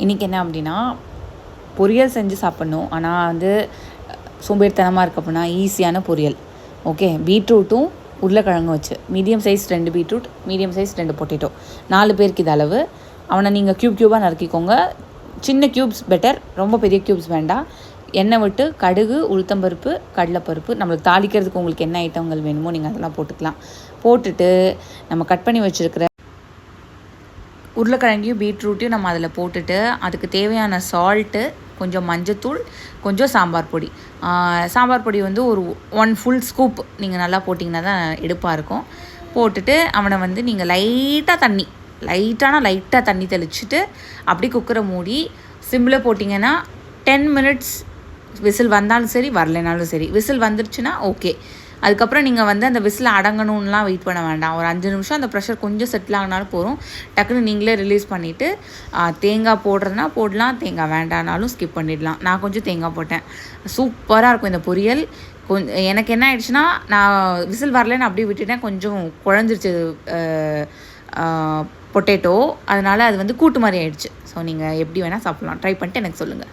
இன்றைக்கி என்ன அப்படின்னா பொரியல் செஞ்சு சாப்பிட்ணும். ஆனால் வந்து சோம்பேறித்தனமாக இருக்க அப்படின்னா ஈஸியான பொரியல். ஓகே, பீட்ரூட்டும் உருளைக்கிழங்கும் வச்சு medium size 2 beetroot, medium size 2 potato, 4 பேருக்கு இது அளவு. அவனை நீங்கள் க்யூபாக நறுக்கிக்கோங்க. சின்ன க்யூப்ஸ் பெட்டர், ரொம்ப பெரிய க்யூப்ஸ் வேண்டாம். எண்ணெய் விட்டு கடுகு, உளுத்தம்பருப்பு, கடலைப்பருப்பு, நம்மளுக்கு தாளிக்கிறதுக்கு உங்களுக்கு என்ன ஐட்டங்கள் வேணுமோ நீங்கள் அதெல்லாம் போட்டுக்கலாம். போட்டுட்டு நம்ம கட் பண்ணி வச்சுருக்கிற உருளைக்கிழங்கையும் பீட்ரூட்டையும் நம்ம அதில் போட்டுட்டு அதுக்கு தேவையான சால்ட்டு, கொஞ்சம் மஞ்சத்தூள், கொஞ்சம் சாம்பார் பொடி. சாம்பார் பொடி வந்து ஒரு 1 ஃபுல் ஸ்கூப் நீங்கள் நல்லா போட்டிங்கன்னா தான் எடுப்பாக இருக்கும். போட்டுட்டு அவனை வந்து நீங்கள் லைட்டாக தண்ணி தெளிச்சுட்டு அப்படி குக்கரை மூடி சிம்மில் போட்டிங்கன்னா 10 மினிட்ஸ் விசில் வந்தாலும் சரி, வரலைனாலும் சரி. விசில் வந்துருச்சுன்னா ஓகே. அதுக்கப்புறம் நீங்கள் வந்து அந்த விசில் அடங்கணும்லாம் வெயிட் பண்ண வேண்டாம். ஒரு 5 நிமிஷம் அந்த ப்ரெஷர் கொஞ்சம் செட்டில் ஆகினாலும் போதும். டக்குன்னு நீங்களே ரிலீஸ் பண்ணிவிட்டு தேங்காய் போடுறதுனா போடலாம், தேங்காய் வேண்டானாலும் ஸ்கிப் பண்ணிடலாம். நான் கொஞ்சம் தேங்காய் போட்டேன். சூப்பராக இருக்கும் இந்த பொரியல். எனக்கு என்ன ஆயிடுச்சுன்னா, நான் விசில் வரலன்னு அப்படியே விட்டுட்டேன். கொஞ்சம் குழஞ்சிருச்சு பொட்டேட்டோ, அதனால் அது வந்து கூட்டு மாதிரி ஆயிடுச்சு. ஸோ நீங்கள் எப்படி வேணால் சாப்பிட்லாம். ட்ரை பண்ணிட்டு எனக்கு சொல்லுங்கள்.